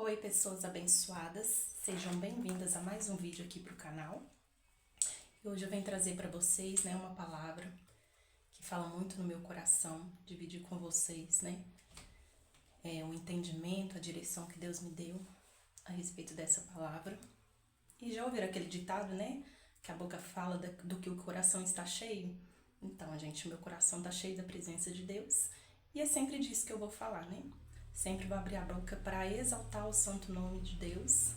Oi, pessoas abençoadas, sejam bem-vindas a mais um vídeo aqui para o canal. E hoje eu venho trazer para vocês, uma palavra que fala muito no meu coração, dividir com vocês, o entendimento, a direção que Deus me deu a respeito dessa palavra. E já ouviram aquele ditado, que a boca fala do que o coração está cheio? Então, gente, o meu coração está cheio da presença de Deus e é sempre disso que eu vou falar, Sempre vou abrir a boca para exaltar o santo nome de Deus,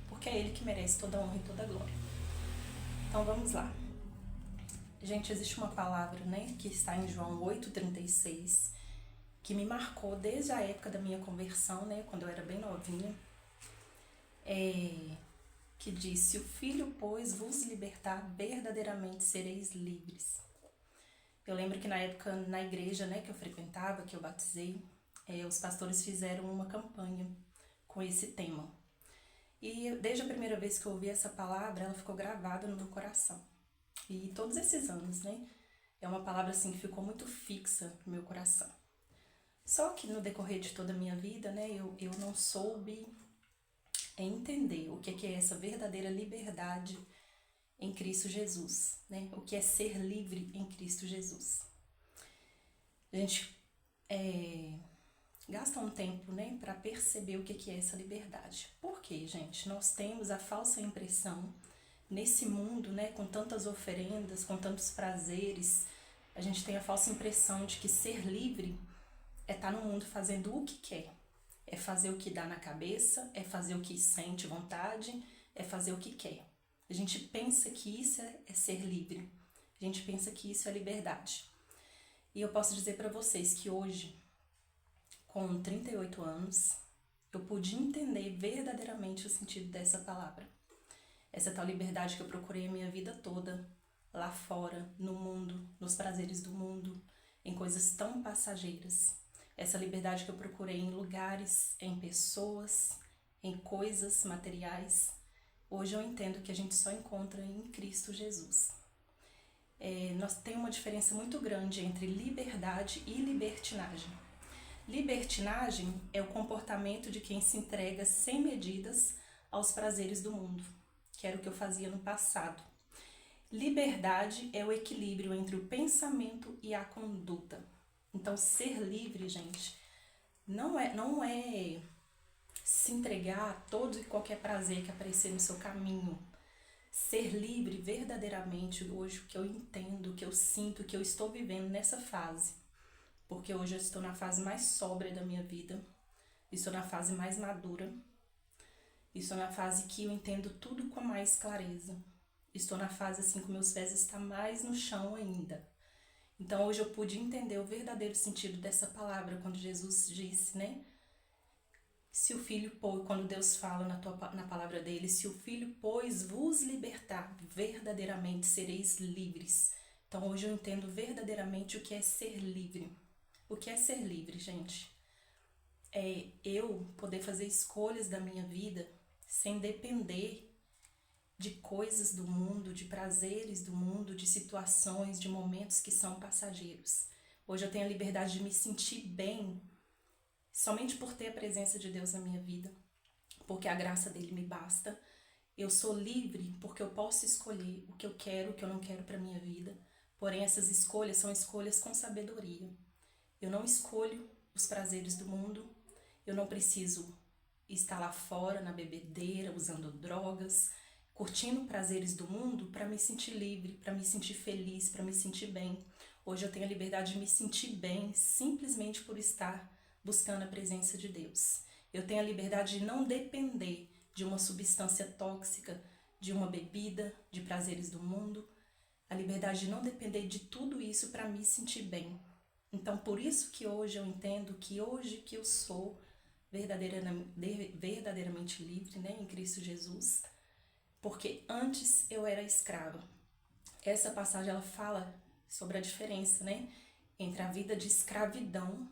porque é Ele que merece toda a honra e toda a glória. Então vamos lá. Gente, existe uma palavra, que está em João 8,36, que me marcou desde a época da minha conversão, quando eu era bem novinha, que diz: se o Filho, pois, vos libertar, verdadeiramente sereis livres. Eu lembro que na época, na igreja, que eu frequentava, que eu batizei, os pastores fizeram uma campanha com esse tema. E desde a primeira vez que eu ouvi essa palavra, ela ficou gravada no meu coração. E todos esses anos, é uma palavra assim que ficou muito fixa no meu coração. Só que no decorrer de toda a minha vida, eu não soube entender o que é essa verdadeira liberdade em Cristo Jesus, O que é ser livre em Cristo Jesus. A gente gasta um tempo, para perceber o que é essa liberdade. Porque, gente, nós temos a falsa impressão nesse mundo, com tantas oferendas, com tantos prazeres, a gente tem a falsa impressão de que ser livre é estar no mundo fazendo o que quer. É fazer o que dá na cabeça, é fazer o que sente vontade, é fazer o que quer. A gente pensa que isso é ser livre. A gente pensa que isso é liberdade. E eu posso dizer para vocês que hoje, com 38 anos, eu pude entender verdadeiramente o sentido dessa palavra. Essa tal liberdade que eu procurei a minha vida toda, lá fora, no mundo, nos prazeres do mundo, em coisas tão passageiras. Essa liberdade que eu procurei em lugares, em pessoas, em coisas materiais. Hoje eu entendo que a gente só encontra em Cristo Jesus. Nós temos uma diferença muito grande entre liberdade e libertinagem. Libertinagem é o comportamento de quem se entrega sem medidas aos prazeres do mundo, que era o que eu fazia no passado. Liberdade é o equilíbrio entre o pensamento e a conduta. Então, ser livre, gente, não é se entregar a todo e qualquer prazer que aparecer no seu caminho. Ser livre verdadeiramente, hoje, o que eu entendo, o que eu sinto, o que eu estou vivendo nessa fase. Porque hoje eu estou na fase mais sóbria da minha vida, estou na fase mais madura, estou na fase que eu entendo tudo com mais clareza. Estou na fase assim que meus pés estão mais no chão ainda. Então hoje eu pude entender o verdadeiro sentido dessa palavra, quando Jesus disse, se o Filho, quando Deus fala na palavra dele, se o Filho, pois, vos libertar, verdadeiramente sereis livres. Então hoje eu entendo verdadeiramente o que é ser livre. O que é ser livre, gente? É eu poder fazer escolhas da minha vida sem depender de coisas do mundo, de prazeres do mundo, de situações, de momentos que são passageiros. Hoje eu tenho a liberdade de me sentir bem somente por ter a presença de Deus na minha vida, porque a graça dele me basta. Eu sou livre porque eu posso escolher o que eu quero, o que eu não quero para minha vida. Porém, essas escolhas são escolhas com sabedoria. Eu não escolho os prazeres do mundo, eu não preciso estar lá fora na bebedeira, usando drogas, curtindo prazeres do mundo para me sentir livre, para me sentir feliz, para me sentir bem. Hoje eu tenho a liberdade de me sentir bem simplesmente por estar buscando a presença de Deus. Eu tenho a liberdade de não depender de uma substância tóxica, de uma bebida, de prazeres do mundo. A liberdade de não depender de tudo isso para me sentir bem. Então, por isso que hoje eu entendo que hoje que eu sou verdadeiramente livre, em Cristo Jesus, porque antes eu era escrava. Essa passagem ela fala sobre a diferença, entre a vida de escravidão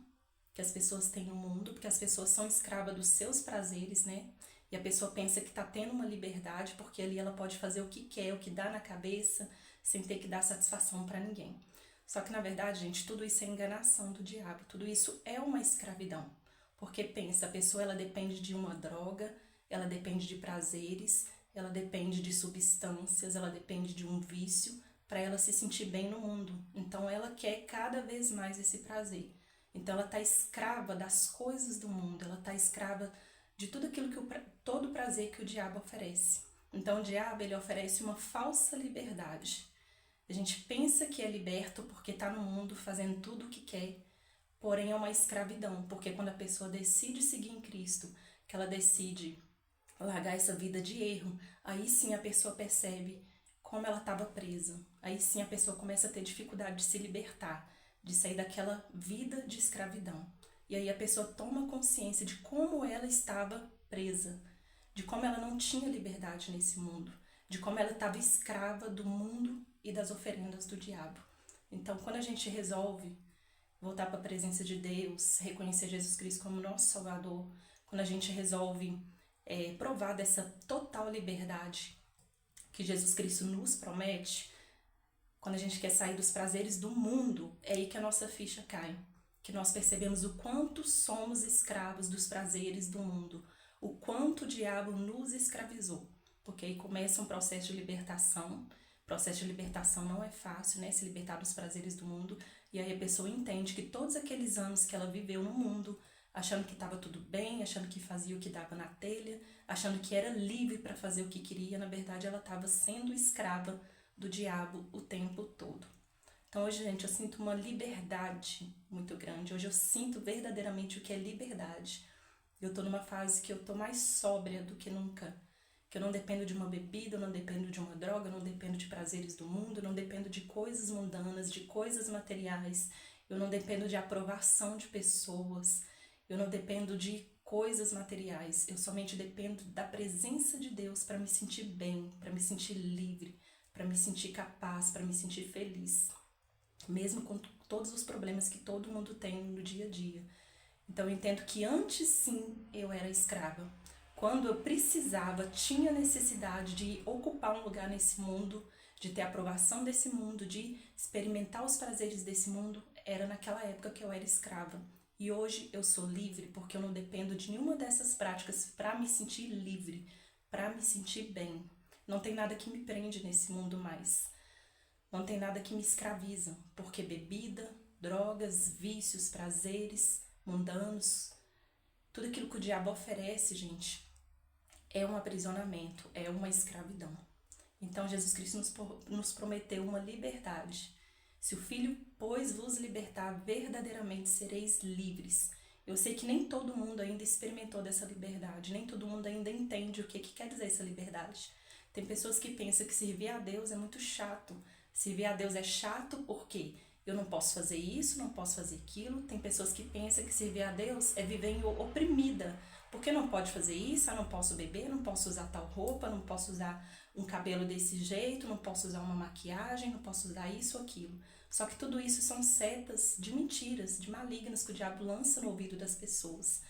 que as pessoas têm no mundo, porque as pessoas são escravas dos seus prazeres, E a pessoa pensa que está tendo uma liberdade porque ali ela pode fazer o que quer, o que dá na cabeça, sem ter que dar satisfação para ninguém. Só que, na verdade, gente, tudo isso é enganação do diabo, tudo isso é uma escravidão. Porque pensa, a pessoa ela depende de uma droga, ela depende de prazeres, ela depende de substâncias, ela depende de um vício para ela se sentir bem no mundo. Então ela quer cada vez mais esse prazer. Então ela está escrava das coisas do mundo, ela está escrava de tudo aquilo todo o prazer que o diabo oferece. Então o diabo ele oferece uma falsa liberdade. A gente pensa que é liberto porque está no mundo fazendo tudo o que quer, porém é uma escravidão, porque quando a pessoa decide seguir em Cristo, que ela decide largar essa vida de erro, aí sim a pessoa percebe como ela estava presa. Aí sim a pessoa começa a ter dificuldade de se libertar, de sair daquela vida de escravidão. E aí a pessoa toma consciência de como ela estava presa, de como ela não tinha liberdade nesse mundo, de como ela estava escrava do mundo e das oferendas do diabo. Então, quando a gente resolve voltar para a presença de Deus, reconhecer Jesus Cristo como nosso Salvador, quando a gente resolve provar dessa total liberdade que Jesus Cristo nos promete, quando a gente quer sair dos prazeres do mundo, é aí que a nossa ficha cai, que nós percebemos o quanto somos escravos dos prazeres do mundo, o quanto o diabo nos escravizou, porque aí começa um processo de libertação. O processo de libertação não é fácil, né? Se libertar dos prazeres do mundo, e aí a pessoa entende que todos aqueles anos que ela viveu no mundo, achando que estava tudo bem, achando que fazia o que dava na telha, achando que era livre para fazer o que queria, na verdade ela estava sendo escrava do diabo o tempo todo. Então hoje, gente, eu sinto uma liberdade muito grande. Hoje eu sinto verdadeiramente o que é liberdade. Eu tô numa fase que eu tô mais sóbria do que nunca. Que eu não dependo de uma bebida, eu não dependo de uma droga, eu não dependo de prazeres do mundo, eu não dependo de coisas mundanas, de coisas materiais. Eu não dependo de aprovação de pessoas. Eu não dependo de coisas materiais. Eu somente dependo da presença de Deus para me sentir bem, para me sentir livre, para me sentir capaz, para me sentir feliz. Mesmo com todos os problemas que todo mundo tem no dia a dia. Então eu entendo que antes sim eu era escrava. Quando eu precisava, tinha necessidade de ocupar um lugar nesse mundo, de ter a aprovação desse mundo, de experimentar os prazeres desse mundo, era naquela época que eu era escrava. E hoje eu sou livre porque eu não dependo de nenhuma dessas práticas para me sentir livre, para me sentir bem. Não tem nada que me prende nesse mundo mais. Não tem nada que me escraviza, porque bebida, drogas, vícios, prazeres mundanos, tudo aquilo que o diabo oferece, gente, é um aprisionamento, é uma escravidão. Então Jesus Cristo nos prometeu uma liberdade. Se o Filho, pois, vos libertar, verdadeiramente sereis livres. Eu sei que nem todo mundo ainda experimentou dessa liberdade, nem todo mundo ainda entende o que quer dizer essa liberdade. Tem pessoas que pensam que servir a Deus é muito chato. Servir a Deus é chato porque eu não posso fazer isso, não posso fazer aquilo. Tem pessoas que pensam que servir a Deus é viver oprimida. Porque não pode fazer isso, não posso beber, não posso usar tal roupa, não posso usar um cabelo desse jeito, não posso usar uma maquiagem, não posso usar isso ou aquilo. Só que tudo isso são setas de mentiras, de malignas que o diabo lança no ouvido das pessoas.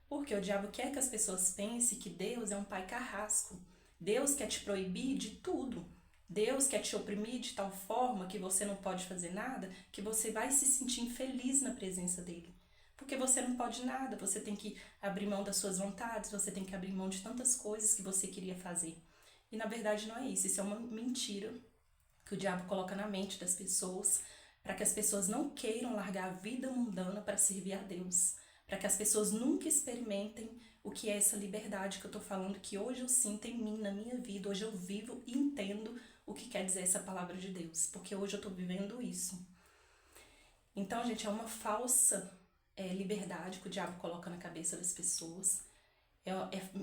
Porque o diabo quer que as pessoas pensem que Deus é um pai carrasco. Deus quer te proibir de tudo. Deus quer te oprimir de tal forma que você não pode fazer nada, que você vai se sentir infeliz na presença dele. Porque você não pode nada, você tem que abrir mão das suas vontades, você tem que abrir mão de tantas coisas que você queria fazer. E na verdade não é isso, isso é uma mentira que o diabo coloca na mente das pessoas, para que as pessoas não queiram largar a vida mundana para servir a Deus, para que as pessoas nunca experimentem o que é essa liberdade que eu tô falando, que hoje eu sinto em mim, na minha vida, hoje eu vivo e entendo o que quer dizer essa palavra de Deus, porque hoje eu tô vivendo isso. Então, gente, é uma falsa liberdade que o diabo coloca na cabeça das pessoas.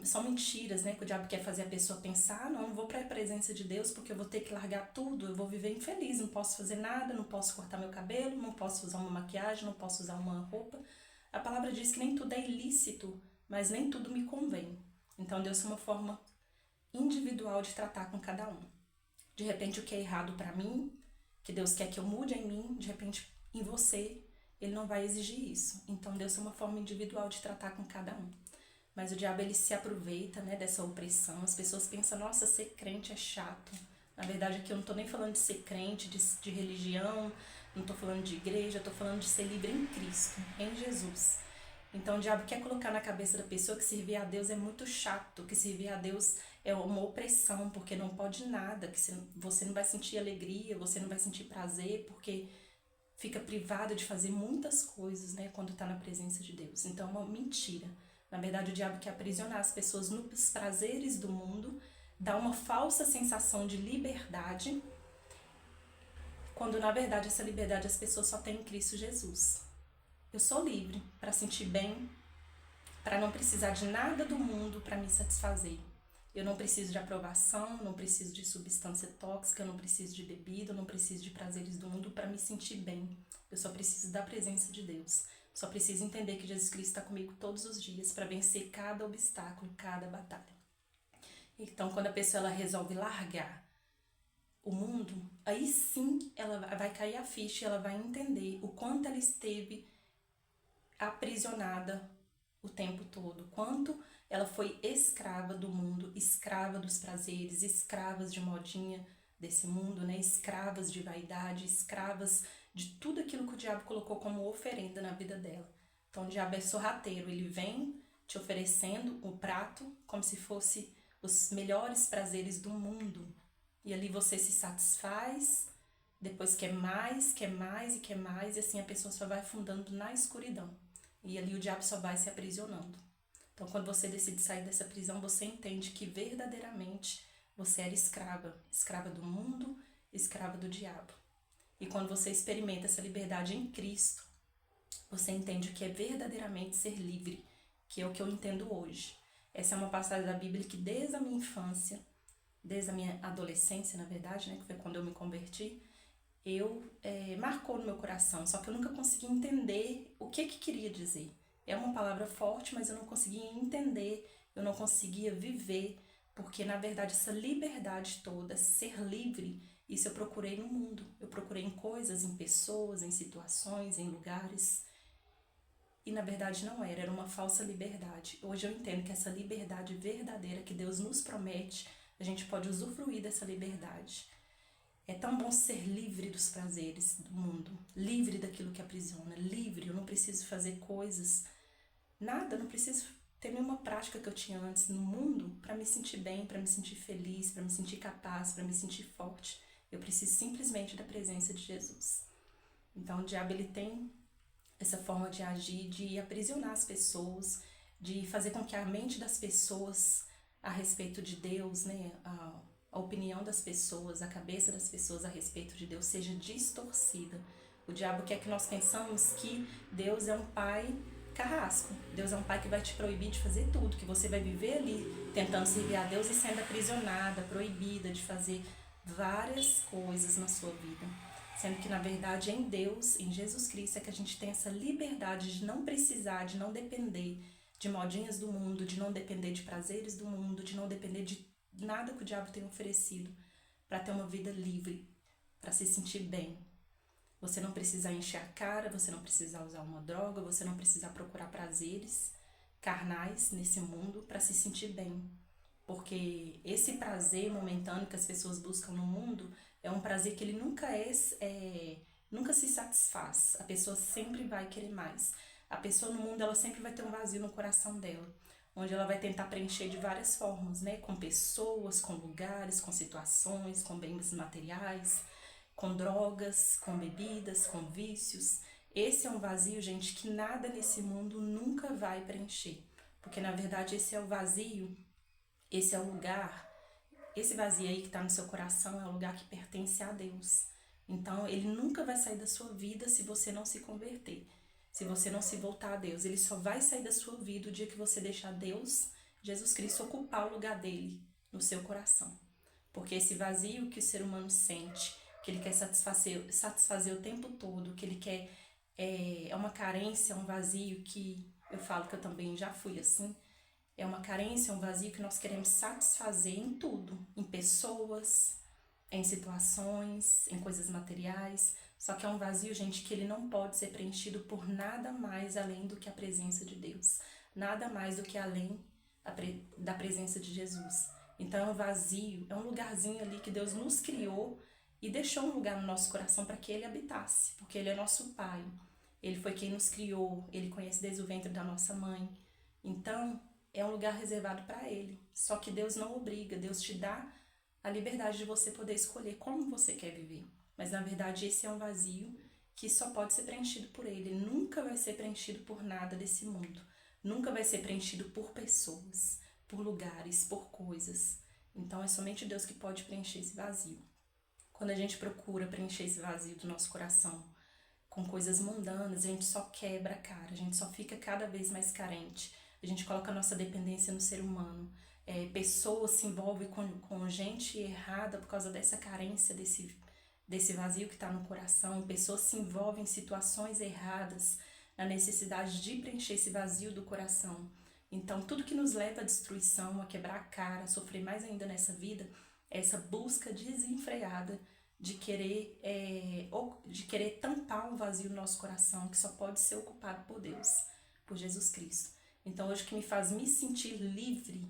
São mentiras, né? Que o diabo quer fazer a pessoa pensar, não vou para a presença de Deus porque eu vou ter que largar tudo, eu vou viver infeliz, não posso fazer nada, não posso cortar meu cabelo, não posso usar uma maquiagem, não posso usar uma roupa. A palavra diz que nem tudo é ilícito, mas nem tudo me convém. Então Deus tem uma forma individual de tratar com cada um. De repente o que é errado para mim, que Deus quer que eu mude em mim, de repente em você, Ele não vai exigir isso. Então Deus tem uma forma individual de tratar com cada um. Mas o diabo, ele se aproveita, né, dessa opressão. As pessoas pensam, nossa, ser crente é chato. Na verdade, aqui eu não tô nem falando de ser crente, de religião, não tô falando de igreja, eu tô falando de ser livre em Cristo, em Jesus. Então o diabo quer colocar na cabeça da pessoa que servir a Deus é muito chato, que servir a Deus é uma opressão, porque não pode nada, que você não vai sentir alegria, você não vai sentir prazer, porque fica privado de fazer muitas coisas, né, quando está na presença de Deus. Então é uma mentira. Na verdade, o diabo quer aprisionar as pessoas nos prazeres do mundo, dá uma falsa sensação de liberdade, quando na verdade essa liberdade as pessoas só têm em Cristo Jesus. Eu sou livre para sentir bem, para não precisar de nada do mundo para me satisfazer. Eu não preciso de aprovação, não preciso de substância tóxica, não preciso de bebida, não preciso de prazeres do mundo para me sentir bem. Eu só preciso da presença de Deus. Só preciso entender que Jesus Cristo está comigo todos os dias para vencer cada obstáculo, cada batalha. Então, quando a pessoa ela resolve largar o mundo, aí sim ela vai cair a ficha, ela vai entender o quanto ela esteve aprisionada o tempo todo, quanto ela foi escrava do mundo, escrava dos prazeres, escravas de modinha desse mundo, né? Escravas de vaidade, escravas de tudo aquilo que o diabo colocou como oferenda na vida dela. Então o diabo é sorrateiro, ele vem te oferecendo o prato como se fosse os melhores prazeres do mundo. E ali você se satisfaz, depois quer mais, quer mais e quer mais, e assim a pessoa só vai afundando na escuridão. E ali o diabo só vai se aprisionando. Então, quando você decide sair dessa prisão, você entende que verdadeiramente você era escrava, escrava do mundo, escrava do diabo. E quando você experimenta essa liberdade em Cristo, você entende o que é verdadeiramente ser livre, que é o que eu entendo hoje. Essa é uma passagem da Bíblia que desde a minha infância, desde a minha adolescência, na verdade, né, que foi quando eu me converti, marcou no meu coração, só que eu nunca consegui entender o que queria dizer. É uma palavra forte, mas eu não conseguia entender, eu não conseguia viver, porque na verdade essa liberdade toda, ser livre, isso eu procurei no mundo. Eu procurei em coisas, em pessoas, em situações, em lugares. E na verdade não era uma falsa liberdade. Hoje eu entendo que essa liberdade verdadeira que Deus nos promete, a gente pode usufruir dessa liberdade. É tão bom ser livre dos prazeres do mundo, livre daquilo que aprisiona, livre, eu não preciso fazer coisas, nada, eu não preciso ter nenhuma prática que eu tinha antes no mundo para me sentir bem, para me sentir feliz, para me sentir capaz, para me sentir forte. Eu preciso simplesmente da presença de Jesus. Então o diabo ele tem essa forma de agir, de aprisionar as pessoas, de fazer com que a mente das pessoas a respeito de Deus, né, a opinião das pessoas, a cabeça das pessoas a respeito de Deus seja distorcida. O diabo quer que nós pensamos que Deus é um pai carrasco. Deus é um pai que vai te proibir de fazer tudo, que você vai viver ali tentando servir a Deus e sendo aprisionada, proibida de fazer várias coisas na sua vida. Sendo que na verdade em Deus, em Jesus Cristo, é que a gente tem essa liberdade de não precisar, de não depender de modinhas do mundo, de não depender de prazeres do mundo, de não depender de nada que o diabo tem oferecido, para ter uma vida livre, para se sentir bem. Você não precisa encher a cara, você não precisa usar uma droga, você não precisa procurar prazeres carnais nesse mundo para se sentir bem. Porque esse prazer momentâneo que as pessoas buscam no mundo é um prazer que ele nunca se satisfaz. A pessoa sempre vai querer mais. A pessoa no mundo ela sempre vai ter um vazio no coração dela, onde ela vai tentar preencher de várias formas, né? Com pessoas, com lugares, com situações, com bens materiais, com drogas, com bebidas, com vícios. Esse é um vazio, gente, que nada nesse mundo nunca vai preencher. Porque na verdade esse é o vazio, esse é o lugar, esse vazio aí que está no seu coração é o lugar que pertence a Deus. Então ele nunca vai sair da sua vida se você não se converter. Se você não se voltar a Deus, ele só vai sair da sua vida o dia que você deixar Deus, Jesus Cristo, ocupar o lugar dele no seu coração. Porque esse vazio que o ser humano sente, que ele quer satisfazer o tempo todo, que ele quer, é uma carência, um vazio que eu falo que eu também já fui assim, é uma carência, um vazio que nós queremos satisfazer em tudo, em pessoas, em situações, em coisas materiais. Só que é um vazio, gente, que ele não pode ser preenchido por nada mais além do que a presença de Deus. Nada mais do que além da presença de Jesus. Então é um vazio, é um lugarzinho ali que Deus nos criou e deixou um lugar no nosso coração para que ele habitasse, porque ele é nosso Pai. Ele foi quem nos criou, Ele conhece desde o ventre da nossa mãe. Então, é um lugar reservado para Ele. Só que Deus não obriga, Deus te dá a liberdade de você poder escolher como você quer viver. Mas, na verdade, esse é um vazio que só pode ser preenchido por Ele. Nunca vai ser preenchido por nada desse mundo. Nunca vai ser preenchido por pessoas, por lugares, por coisas. Então, é somente Deus que pode preencher esse vazio. Quando a gente procura preencher esse vazio do nosso coração com coisas mundanas, a gente só quebra a cara, a gente só fica cada vez mais carente. A gente coloca a nossa dependência no ser humano. Pessoas se envolvem com gente errada por causa dessa carência, desse vazio que está no coração. Pessoas se envolvem em situações erradas, na necessidade de preencher esse vazio do coração. Então, tudo que nos leva à destruição, a quebrar a cara, a sofrer mais ainda nessa vida, é essa busca desenfreada de querer tampar um vazio no nosso coração, que só pode ser ocupado por Deus, por Jesus Cristo. Então, hoje o que me faz me sentir livre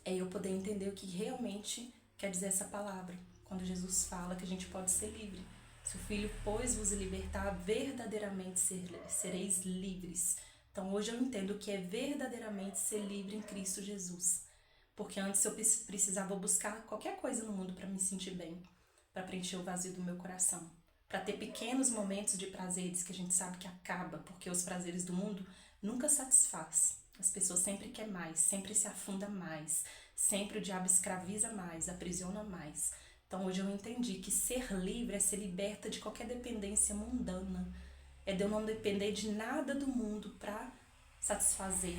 é eu poder entender o que realmente quer dizer essa palavra. Quando Jesus fala que a gente pode ser livre. Se o Filho, pois, vos libertar, verdadeiramente sereis livres. Então, hoje eu entendo o que é verdadeiramente ser livre em Cristo Jesus. Porque antes eu precisava buscar qualquer coisa no mundo para me sentir bem, para preencher o vazio do meu coração, para ter pequenos momentos de prazeres que a gente sabe que acaba, porque os prazeres do mundo nunca satisfaz. As pessoas sempre querem mais, sempre se afunda mais, sempre o diabo escraviza mais, aprisiona mais. Então hoje eu entendi que ser livre é ser liberta de qualquer dependência mundana. É de eu não depender de nada do mundo para satisfazer.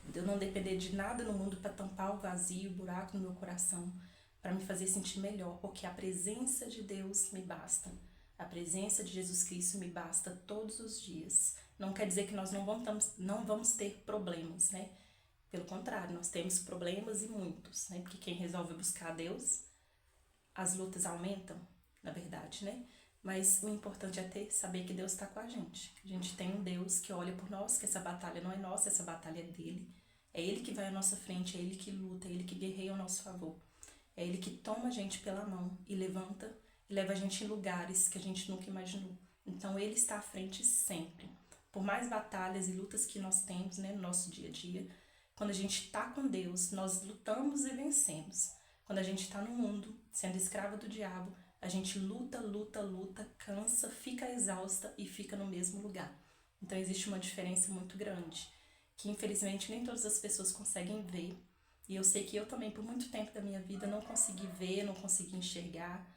De eu não depender de nada no mundo para tampar o vazio, o buraco no meu coração, para me fazer sentir melhor, porque a presença de Deus me basta. A presença de Jesus Cristo me basta todos os dias. Não quer dizer que nós não vamos ter problemas, né? Pelo contrário, nós temos problemas e muitos, né? Porque quem resolve buscar a Deus, as lutas aumentam, na verdade, né? Mas o importante é saber que Deus está com a gente. A gente tem um Deus que olha por nós, que essa batalha não é nossa, essa batalha é dele. É ele que vai à nossa frente, é ele que luta, é ele que guerreia ao nosso favor. É ele que toma a gente pela mão e levanta e leva a gente em lugares que a gente nunca imaginou. Então ele está à frente sempre. Por mais batalhas e lutas que nós temos, né, no nosso dia a dia, quando a gente está com Deus, nós lutamos e vencemos. Quando a gente está no mundo, sendo escrava do diabo, a gente luta, cansa, fica exausta e fica no mesmo lugar. Então existe uma diferença muito grande, que infelizmente nem todas as pessoas conseguem ver. E eu sei que eu também, por muito tempo da minha vida, não consegui ver, não consegui enxergar.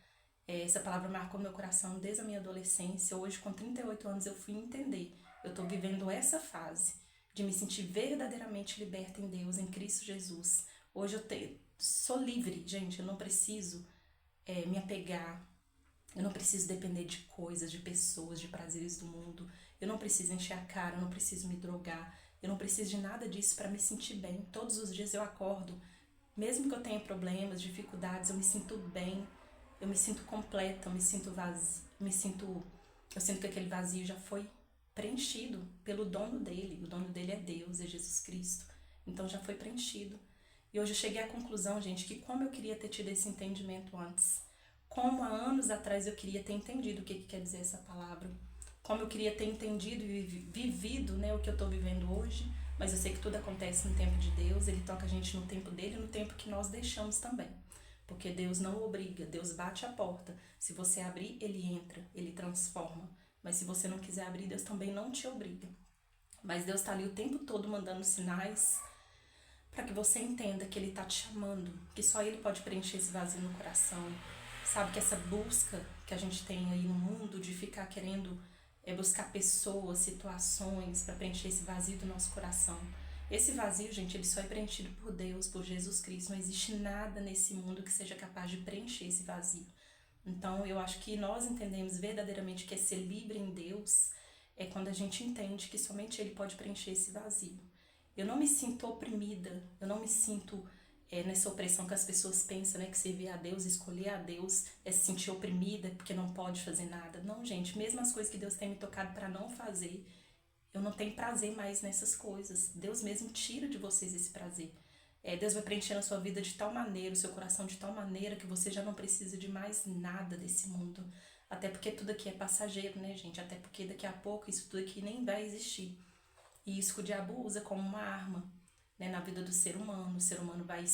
Essa palavra marcou meu coração desde a minha adolescência. Hoje, com 38 anos, eu fui entender. Eu estou vivendo essa fase de me sentir verdadeiramente liberta em Deus, em Cristo Jesus. Hoje sou livre, gente, eu não preciso me apegar, eu não preciso depender de coisas, de pessoas, de prazeres do mundo, eu não preciso encher a cara, eu não preciso me drogar, eu não preciso de nada disso para me sentir bem. Todos os dias eu acordo, mesmo que eu tenha problemas, dificuldades, eu me sinto bem, eu me sinto completa, eu me sinto vazia, eu sinto que aquele vazio já foi preenchido pelo dono dele. O dono dele é Deus, é Jesus Cristo, então já foi preenchido. E hoje eu cheguei à conclusão, gente, que como eu queria ter tido esse entendimento antes. Como há anos atrás eu queria ter entendido o que quer dizer essa palavra. Como eu queria ter entendido e vivido, né, o que eu estou vivendo hoje. Mas eu sei que tudo acontece no tempo de Deus. Ele toca a gente no tempo dele e no tempo que nós deixamos também. Porque Deus não obriga, Deus bate a porta. Se você abrir, ele entra, ele transforma. Mas se você não quiser abrir, Deus também não te obriga. Mas Deus está ali o tempo todo mandando sinais para que você entenda que ele está te chamando, que só ele pode preencher esse vazio no coração. Sabe que essa busca que a gente tem aí no mundo de ficar querendo buscar pessoas, situações para preencher esse vazio do nosso coração. Esse vazio, gente, ele só é preenchido por Deus, por Jesus Cristo. Não existe nada nesse mundo que seja capaz de preencher esse vazio. Então, eu acho que nós entendemos verdadeiramente que é ser livre em Deus é quando a gente entende que somente ele pode preencher esse vazio. Eu não me sinto oprimida, eu não me sinto nessa opressão que as pessoas pensam, né, que servir a Deus, escolher a Deus, é se sentir oprimida porque não pode fazer nada. Não, gente, mesmo as coisas que Deus tem me tocado para não fazer, eu não tenho prazer mais nessas coisas. Deus mesmo tira de vocês esse prazer. Deus vai preenchendo a sua vida de tal maneira, o seu coração de tal maneira que você já não precisa de mais nada desse mundo. Até porque tudo aqui é passageiro, né, gente? Até porque daqui a pouco isso tudo aqui nem vai existir. E isso que o diabo usa como uma arma, né, na vida do ser humano. O ser humano vai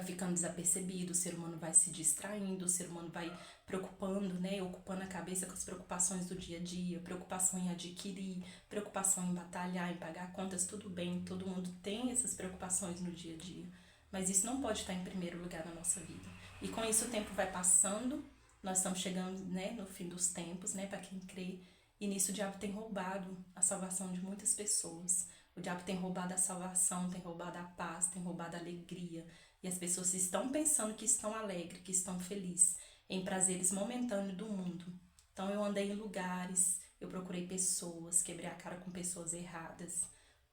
ficando desapercebido, o ser humano vai se distraindo, o ser humano vai preocupando, né, ocupando a cabeça com as preocupações do dia a dia, preocupação em adquirir, preocupação em batalhar, em pagar contas, tudo bem, todo mundo tem essas preocupações no dia a dia, mas isso não pode estar em primeiro lugar na nossa vida. E com isso o tempo vai passando, nós estamos chegando, né, no fim dos tempos, né, para quem crê, e nisso o diabo tem roubado a salvação de muitas pessoas. O diabo tem roubado a salvação, tem roubado a paz, tem roubado a alegria. E as pessoas estão pensando que estão alegres, que estão felizes, em prazeres momentâneos do mundo. Então eu andei em lugares, eu procurei pessoas, quebrei a cara com pessoas erradas.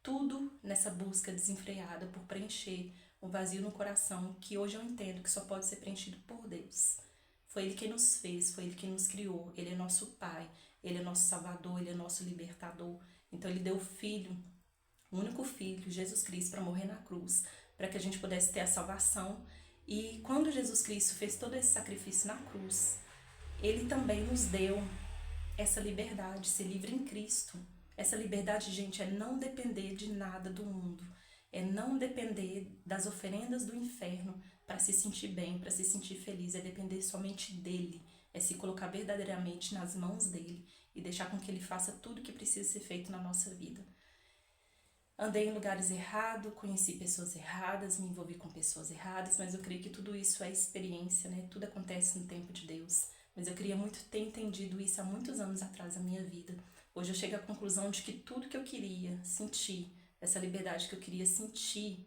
Tudo nessa busca desenfreada por preencher um vazio no coração que hoje eu entendo que só pode ser preenchido por Deus. Foi Ele quem nos fez, foi Ele quem nos criou. Ele é nosso Pai, Ele é nosso Salvador, Ele é nosso Libertador. Então Ele deu o Filho, o único Filho, Jesus Cristo, para morrer na cruz, para que a gente pudesse ter a salvação. E quando Jesus Cristo fez todo esse sacrifício na cruz, Ele também nos deu essa liberdade, ser livre em Cristo. Essa liberdade, gente, é não depender de nada do mundo, é não depender das oferendas do inferno para se sentir bem, para se sentir feliz, é depender somente dEle, é se colocar verdadeiramente nas mãos dEle e deixar com que Ele faça tudo o que precisa ser feito na nossa vida. Andei em lugares errados, conheci pessoas erradas, me envolvi com pessoas erradas, mas eu creio que tudo isso é experiência, né? Tudo acontece no tempo de Deus. Mas eu queria muito ter entendido isso há muitos anos atrás na minha vida. Hoje eu chego à conclusão de que tudo que eu queria sentir, essa liberdade que eu queria sentir,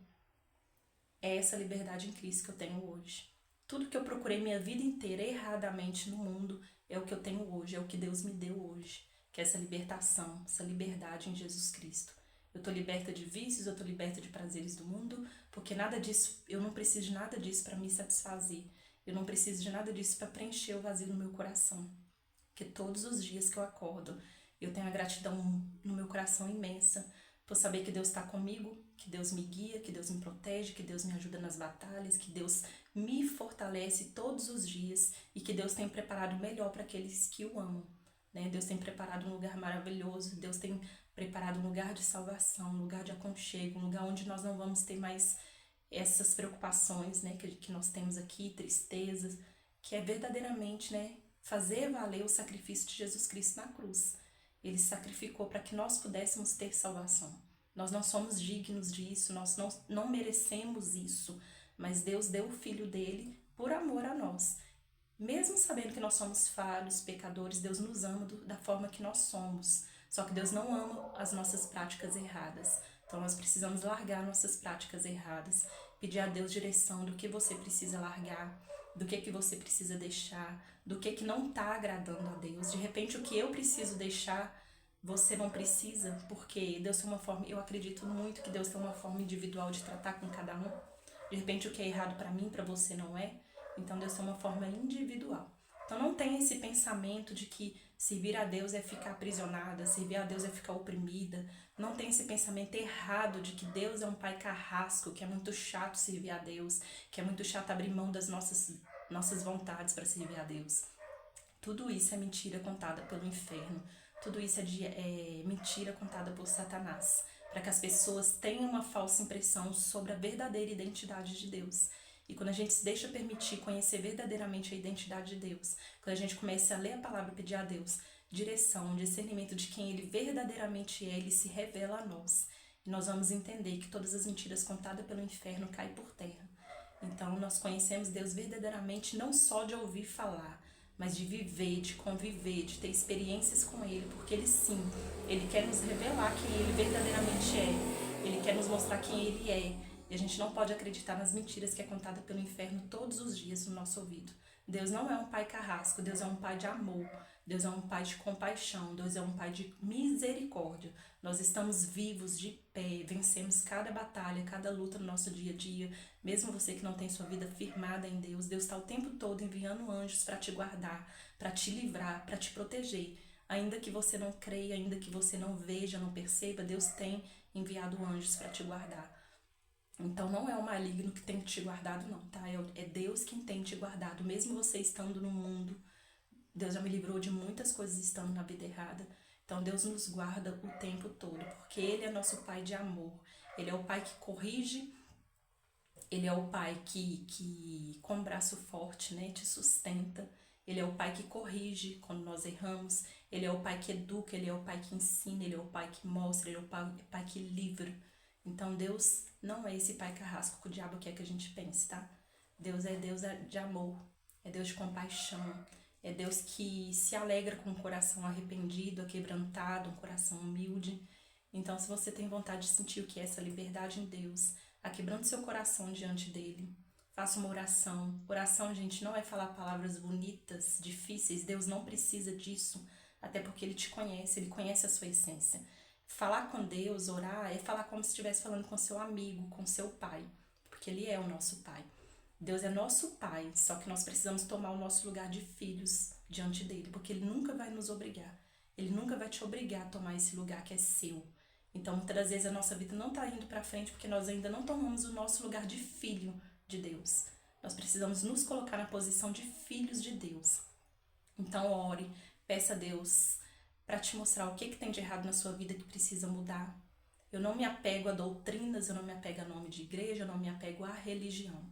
é essa liberdade em Cristo que eu tenho hoje. Tudo que eu procurei minha vida inteira erradamente no mundo é o que eu tenho hoje, é o que Deus me deu hoje, que é essa libertação, essa liberdade em Jesus Cristo. Eu tô liberta de vícios, eu tô liberta de prazeres do mundo, porque nada disso, eu não preciso de nada disso para me satisfazer. Eu não preciso de nada disso para preencher o vazio no meu coração. Porque todos os dias que eu acordo, eu tenho a gratidão no meu coração imensa por saber que Deus está comigo, que Deus me guia, que Deus me protege, que Deus me ajuda nas batalhas, que Deus me fortalece todos os dias e que Deus tem preparado o melhor para aqueles que o amam. Né? Deus tem preparado um lugar maravilhoso, Deus tem preparado um lugar de salvação, um lugar de aconchego, um lugar onde nós não vamos ter mais essas preocupações, né, que nós temos aqui, tristezas, que é verdadeiramente, né, fazer valer o sacrifício de Jesus Cristo na cruz. Ele sacrificou para que nós pudéssemos ter salvação. Nós não somos dignos disso, nós não merecemos isso, mas Deus deu o Filho dele por amor a nós. Mesmo sabendo que nós somos falhos, pecadores, Deus nos ama da forma que nós somos. Só que Deus não ama as nossas práticas erradas. Então nós precisamos largar nossas práticas erradas, pedir a Deus direção do que você precisa largar, do que você precisa deixar, do que não está agradando a Deus. De repente o que eu preciso deixar, você não precisa, porque Deus tem uma forma, eu acredito muito que Deus tem uma forma individual de tratar com cada um. De repente o que é errado para mim, para você não é. Então Deus tem uma forma individual. Então não tem esse pensamento de que servir a Deus é ficar aprisionada, servir a Deus é ficar oprimida. Não tem esse pensamento errado de que Deus é um pai carrasco, que é muito chato servir a Deus, que é muito chato abrir mão das nossas vontades para servir a Deus. Tudo isso é mentira contada pelo inferno. Tudo isso é mentira contada por Satanás, para que as pessoas tenham uma falsa impressão sobre a verdadeira identidade de Deus. E quando a gente se deixa permitir conhecer verdadeiramente a identidade de Deus, quando a gente começa a ler a palavra e pedir a Deus direção, discernimento de quem Ele verdadeiramente é, Ele se revela a nós. E nós vamos entender que todas as mentiras contadas pelo inferno caem por terra. Então nós conhecemos Deus verdadeiramente não só de ouvir falar, mas de viver, de conviver, de ter experiências com Ele, porque Ele sim, Ele quer nos revelar quem Ele verdadeiramente é. Ele quer nos mostrar quem Ele é. E a gente não pode acreditar nas mentiras que é contada pelo inferno todos os dias no nosso ouvido. Deus não é um pai carrasco, Deus é um pai de amor, Deus é um pai de compaixão, Deus é um pai de misericórdia. Nós estamos vivos, de pé, vencemos cada batalha, cada luta no nosso dia a dia. Mesmo você que não tem sua vida firmada em Deus, Deus está o tempo todo enviando anjos para te guardar, para te livrar, para te proteger. Ainda que você não creia, ainda que você não veja, não perceba, Deus tem enviado anjos para te guardar. Então não é o maligno que tem te guardado não, tá? É Deus quem tem te guardado. Mesmo você estando no mundo, Deus já me livrou de muitas coisas estando na vida errada. Então Deus nos guarda o tempo todo, porque Ele é nosso Pai de amor. Ele é o Pai que corrige, Ele é o Pai que com braço forte, né, te sustenta. Ele é o Pai que corrige quando nós erramos. Ele é o Pai que educa, Ele é o Pai que ensina, Ele é o Pai que mostra, Ele é o Pai que livra. Então Deus não é esse Pai carrasco que o diabo quer que a gente pense, tá? Deus é de amor, é Deus de compaixão, é Deus que se alegra com um coração arrependido, aquebrantado, um coração humilde. Então, se você tem vontade de sentir o que é essa liberdade em Deus, aquebrante seu coração diante dele, faça uma oração. Oração, gente, não é falar palavras bonitas, difíceis. Deus não precisa disso, até porque Ele te conhece, Ele conhece a sua essência. Falar com Deus, orar, é falar como se estivesse falando com seu amigo, com seu pai, porque Ele é o nosso Pai. Deus é nosso Pai, só que nós precisamos tomar o nosso lugar de filhos diante dele, porque Ele nunca vai nos obrigar. Ele nunca vai te obrigar a tomar esse lugar que é seu. Então, muitas das vezes a nossa vida não está indo para frente porque nós ainda não tomamos o nosso lugar de filho de Deus. Nós precisamos nos colocar na posição de filhos de Deus. Então, ore, peça a Deus para te mostrar o que tem de errado na sua vida que precisa mudar. Eu não me apego a doutrinas, eu não me apego a nome de igreja, eu não me apego à religião.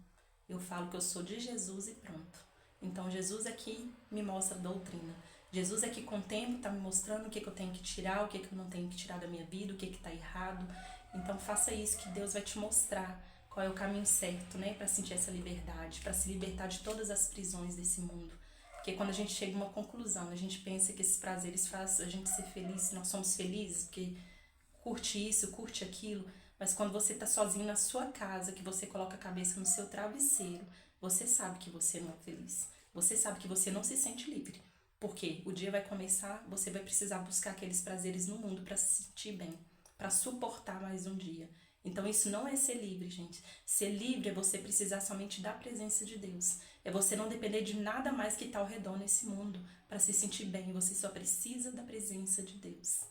Eu falo que eu sou de Jesus e pronto. Então, Jesus é que me mostra a doutrina. Jesus é que com o tempo está me mostrando o que eu tenho que tirar, o que eu não tenho que tirar da minha vida, o que está errado. Então, faça isso que Deus vai te mostrar qual é o caminho certo, né? Para sentir essa liberdade, para se libertar de todas as prisões desse mundo. Porque quando a gente chega a uma conclusão, a gente pensa que esses prazeres fazem a gente ser feliz, nós somos felizes, porque curte isso, curte aquilo. Mas quando você está sozinho na sua casa, que você coloca a cabeça no seu travesseiro, você sabe que você não é feliz. Você sabe que você não se sente livre. Porque o dia vai começar, você vai precisar buscar aqueles prazeres no mundo para se sentir bem, para suportar mais um dia. Então isso não é ser livre, gente. Ser livre é você precisar somente da presença de Deus. É você não depender de nada mais que está ao redor nesse mundo para se sentir bem. Você só precisa da presença de Deus.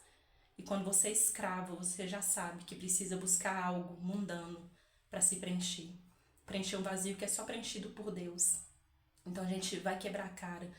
E quando você é escravo, você já sabe que precisa buscar algo mundano para se preencher. Preencher um vazio que é só preenchido por Deus. Então a gente vai quebrar a cara,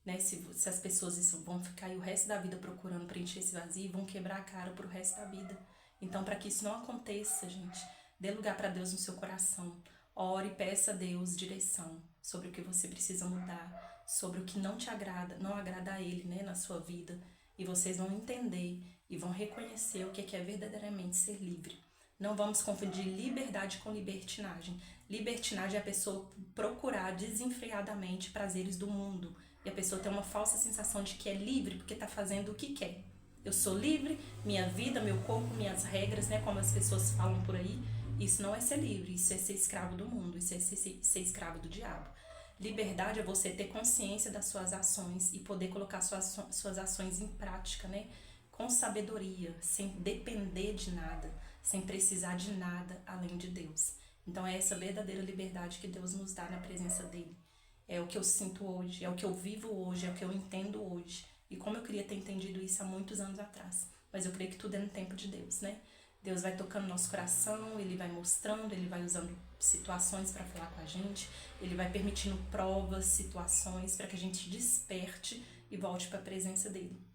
né? Se as pessoas vão ficar aí o resto da vida procurando preencher esse vazio, vão quebrar a cara pro resto da vida. Então, para que isso não aconteça, gente, dê lugar para Deus no seu coração. Ore e peça a Deus direção sobre o que você precisa mudar, sobre o que não te agrada, não agrada a Ele, né, na sua vida. E vocês vão entender e vão reconhecer o que é verdadeiramente ser livre. Não vamos confundir liberdade com libertinagem. Libertinagem é a pessoa procurar desenfreadamente prazeres do mundo. E a pessoa tem uma falsa sensação de que é livre porque está fazendo o que quer. Eu sou livre, minha vida, meu corpo, minhas regras, né? Como as pessoas falam por aí. Isso não é ser livre, isso é ser escravo do mundo, isso é ser escravo do diabo. Liberdade é você ter consciência das suas ações e poder colocar suas ações em prática, né? Com sabedoria, sem depender de nada, sem precisar de nada além de Deus. Então é essa verdadeira liberdade que Deus nos dá na presença dele. É o que eu sinto hoje, é o que eu vivo hoje, é o que eu entendo hoje. E como eu queria ter entendido isso há muitos anos atrás. Mas eu creio que tudo é no tempo de Deus, né? Deus vai tocando nosso coração, Ele vai mostrando, Ele vai usando situações para falar com a gente, Ele vai permitindo provas, situações para que a gente desperte e volte para a presença dEle.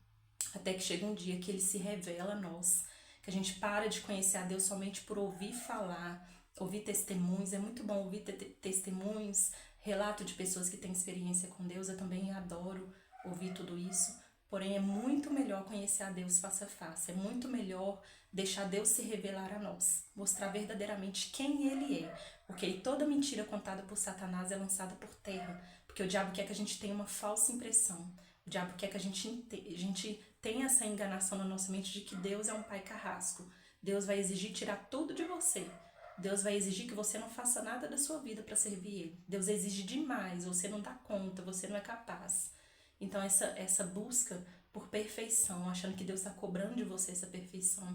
Até que chega um dia que Ele se revela a nós, que a gente para de conhecer a Deus somente por ouvir falar, ouvir testemunhos. É muito bom ouvir testemunhos, relato de pessoas que têm experiência com Deus. Eu também adoro ouvir tudo isso. Porém, é muito melhor conhecer a Deus face a face. É muito melhor deixar Deus se revelar a nós. Mostrar verdadeiramente quem Ele é. Porque toda mentira contada por Satanás é lançada por terra. Porque o diabo quer que a gente tenha uma falsa impressão. O diabo quer que a gente tenha essa enganação na nossa mente de que Deus é um pai carrasco. Deus vai exigir tirar tudo de você. Deus vai exigir que você não faça nada da sua vida para servir Ele. Deus exige demais, você não dá conta, você não é capaz. Então essa busca por perfeição, achando que Deus está cobrando de você essa perfeição,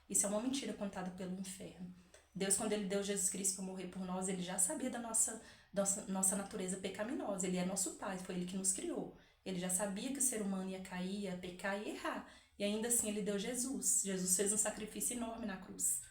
isso é uma mentira contada pelo inferno. Deus, quando Ele deu Jesus Cristo para morrer por nós, Ele já sabia da nossa natureza pecaminosa. Ele é nosso Pai, foi Ele que nos criou. Ele já sabia que o ser humano ia cair, ia pecar e errar. E ainda assim Ele deu Jesus. Jesus fez um sacrifício enorme na cruz.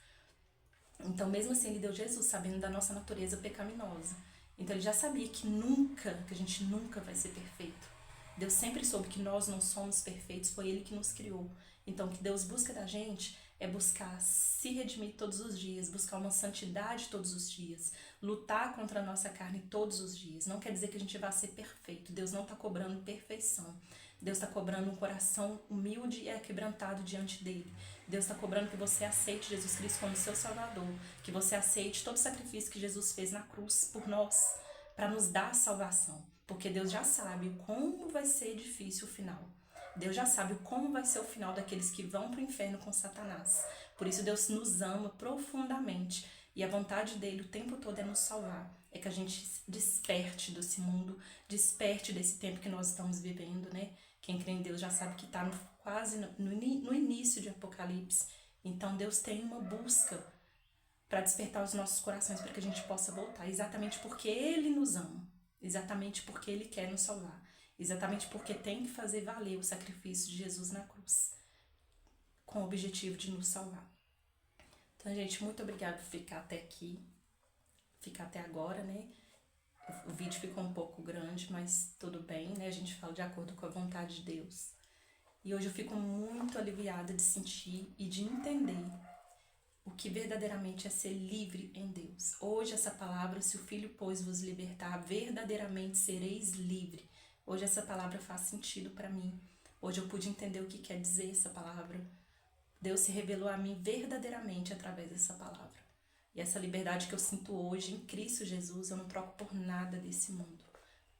Então mesmo assim Ele deu Jesus, sabendo da nossa natureza pecaminosa. Então Ele já sabia que a gente nunca vai ser perfeito. Deus sempre soube que nós não somos perfeitos, foi Ele que nos criou. Então, o que Deus busca da gente é buscar se redimir todos os dias, buscar uma santidade todos os dias, lutar contra a nossa carne todos os dias. Não quer dizer que a gente vá ser perfeito. Deus não está cobrando perfeição. Deus está cobrando um coração humilde e quebrantado diante dele. Deus está cobrando que você aceite Jesus Cristo como seu Salvador, que você aceite todo o sacrifício que Jesus fez na cruz por nós, para nos dar a salvação. Porque Deus já sabe como vai ser difícil o final. Deus já sabe como vai ser o final daqueles que vão para o inferno com Satanás. Por isso Deus nos ama profundamente e a vontade dele o tempo todo é nos salvar. É que a gente desperte desse mundo, desperte desse tempo que nós estamos vivendo, né? Quem crê em Deus já sabe que está quase no início de Apocalipse. Então Deus tem uma busca para despertar os nossos corações para que a gente possa voltar, exatamente porque Ele nos ama, exatamente porque Ele quer nos salvar, exatamente porque tem que fazer valer o sacrifício de Jesus na cruz, com o objetivo de nos salvar. Então, gente, muito obrigada por ficar até aqui, ficar até agora, né? O vídeo ficou um pouco grande, mas tudo bem, né? A gente fala de acordo com a vontade de Deus. E hoje eu fico muito aliviada de sentir e de entender o que verdadeiramente é ser livre em Deus. Hoje essa palavra, se o Filho pois vos libertar, verdadeiramente sereis livre. Hoje essa palavra faz sentido para mim. Hoje eu pude entender o que quer dizer essa palavra. Deus se revelou a mim verdadeiramente através dessa palavra. E essa liberdade que eu sinto hoje em Cristo Jesus, eu não troco por nada desse mundo.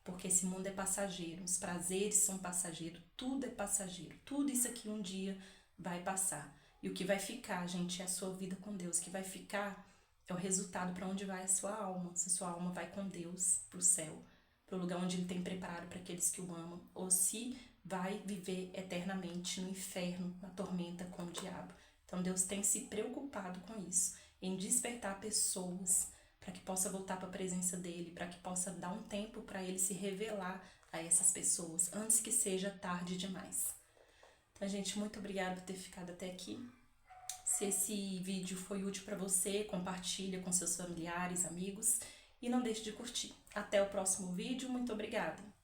Porque esse mundo é passageiro, os prazeres são passageiros, tudo é passageiro. Tudo isso aqui um dia vai passar. E o que vai ficar, gente, é a sua vida com Deus. O que vai ficar é o resultado para onde vai a sua alma. Se a sua alma vai com Deus para o céu, para o lugar onde Ele tem preparado para aqueles que o amam, ou se vai viver eternamente no inferno, na tormenta com o diabo. Então Deus tem se preocupado com isso, em despertar pessoas para que possa voltar para a presença dEle, para que possa dar um tempo para Ele se revelar a essas pessoas, antes que seja tarde demais. Então, gente, muito obrigada por ter ficado até aqui. Se esse vídeo foi útil para você, compartilha com seus familiares, amigos e não deixe de curtir. Até o próximo vídeo. Muito obrigada!